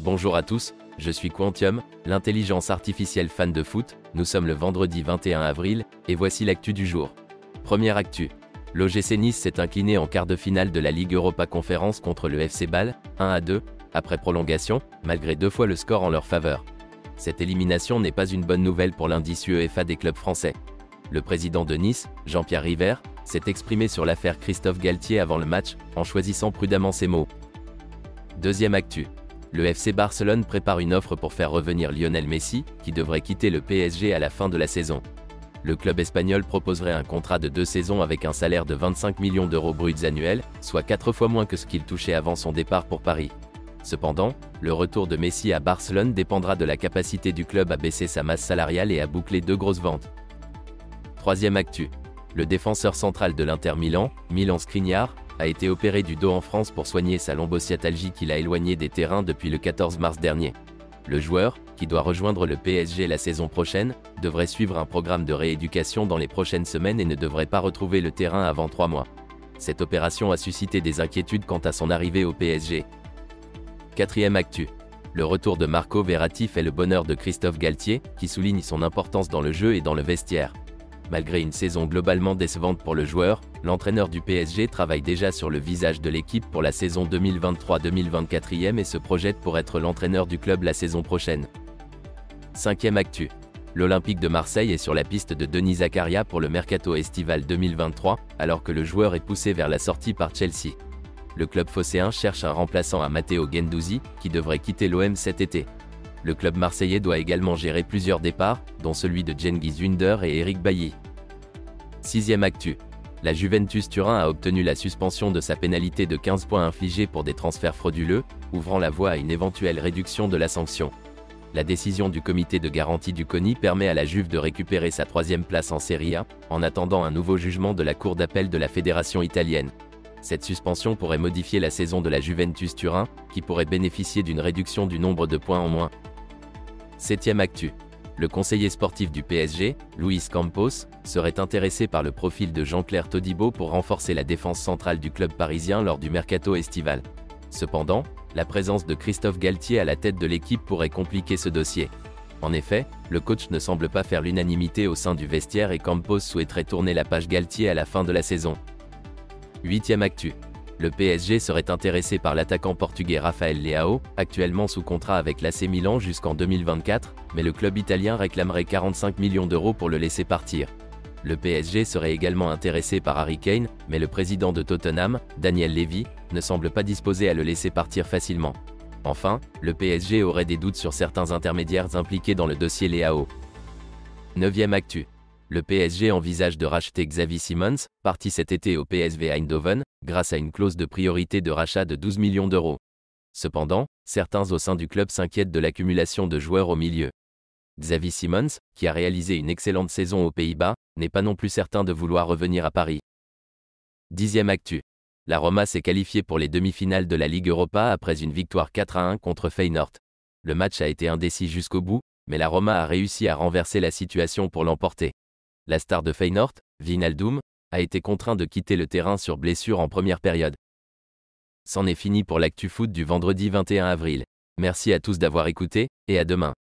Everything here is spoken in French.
Bonjour à tous, je suis Quantium, l'intelligence artificielle fan de foot. Nous sommes le vendredi 21 avril, et voici l'actu du jour. Première actu. L'OGC Nice s'est incliné en quart de finale de la Ligue Europa Conférence contre le FC Bâle, 1-2, après prolongation, malgré 2 fois le score en leur faveur. Cette élimination n'est pas une bonne nouvelle pour l'indice UEFA des clubs français. Le président de Nice, Jean-Pierre River, s'est exprimé sur l'affaire Christophe Galtier avant le match, en choisissant prudemment ses mots. Deuxième actu. Le FC Barcelone prépare une offre pour faire revenir Lionel Messi, qui devrait quitter le PSG à la fin de la saison. Le club espagnol proposerait un contrat de 2 saisons avec un salaire de 25 millions d'euros bruts annuels, soit 4 fois moins que ce qu'il touchait avant son départ pour Paris. Cependant, le retour de Messi à Barcelone dépendra de la capacité du club à baisser sa masse salariale et à boucler 2 grosses ventes. Troisième actu. Le défenseur central de l'Inter Milan, Milan Skriniar, a été opéré du dos en France pour soigner sa lombosciatalgie qui l'a éloigné des terrains depuis le 14 mars dernier. Le joueur, qui doit rejoindre le PSG la saison prochaine, devrait suivre un programme de rééducation dans les prochaines semaines et ne devrait pas retrouver le terrain avant 3 mois. Cette opération a suscité des inquiétudes quant à son arrivée au PSG. Quatrième actu. Le retour de Marco Verratti fait le bonheur de Christophe Galtier, qui souligne son importance dans le jeu et dans le vestiaire. Malgré une saison globalement décevante pour le joueur, l'entraîneur du PSG travaille déjà sur le visage de l'équipe pour la saison 2023-2024 et se projette pour être l'entraîneur du club la saison prochaine. Cinquième actu. L'Olympique de Marseille est sur la piste de Denis Zakaria pour le mercato estival 2023, alors que le joueur est poussé vers la sortie par Chelsea. Le club phocéen cherche un remplaçant à Matteo Guendouzi, qui devrait quitter l'OM cet été. Le club marseillais doit également gérer plusieurs départs, dont celui de Cengiz Ünder et Eric Bailly. Sixième actu. La Juventus Turin a obtenu la suspension de sa pénalité de 15 points infligée pour des transferts frauduleux, ouvrant la voie à une éventuelle réduction de la sanction. La décision du comité de garantie du CONI permet à la Juve de récupérer sa 3e place en Serie A, en attendant un nouveau jugement de la Cour d'appel de la fédération italienne. Cette suspension pourrait modifier la saison de la Juventus Turin, qui pourrait bénéficier d'une réduction du nombre de points en moins. Septième actu. Le conseiller sportif du PSG, Luis Campos, serait intéressé par le profil de Jean-Claire Todibo pour renforcer la défense centrale du club parisien lors du mercato estival. Cependant, la présence de Christophe Galtier à la tête de l'équipe pourrait compliquer ce dossier. En effet, le coach ne semble pas faire l'unanimité au sein du vestiaire et Campos souhaiterait tourner la page Galtier à la fin de la saison. Huitième actu. Le PSG serait intéressé par l'attaquant portugais Rafael Leao, actuellement sous contrat avec l'AC Milan jusqu'en 2024, mais le club italien réclamerait 45 millions d'euros pour le laisser partir. Le PSG serait également intéressé par Harry Kane, mais le président de Tottenham, Daniel Levy, ne semble pas disposé à le laisser partir facilement. Enfin, le PSG aurait des doutes sur certains intermédiaires impliqués dans le dossier Leao. Neuvième actu. Le PSG envisage de racheter Xavi Simons, parti cet été au PSV Eindhoven, grâce à une clause de priorité de rachat de 12 millions d'euros. Cependant, certains au sein du club s'inquiètent de l'accumulation de joueurs au milieu. Xavi Simons, qui a réalisé une excellente saison aux Pays-Bas, n'est pas non plus certain de vouloir revenir à Paris. Dixième actu. La Roma s'est qualifiée pour les demi-finales de la Ligue Europa après une victoire 4-1 contre Feyenoord. Le match a été indécis jusqu'au bout, mais la Roma a réussi à renverser la situation pour l'emporter. La star de Feyenoord, Wijnaldum, a été contraint de quitter le terrain sur blessure en première période. C'en est fini pour l'actu foot du vendredi 21 avril. Merci à tous d'avoir écouté, et à demain.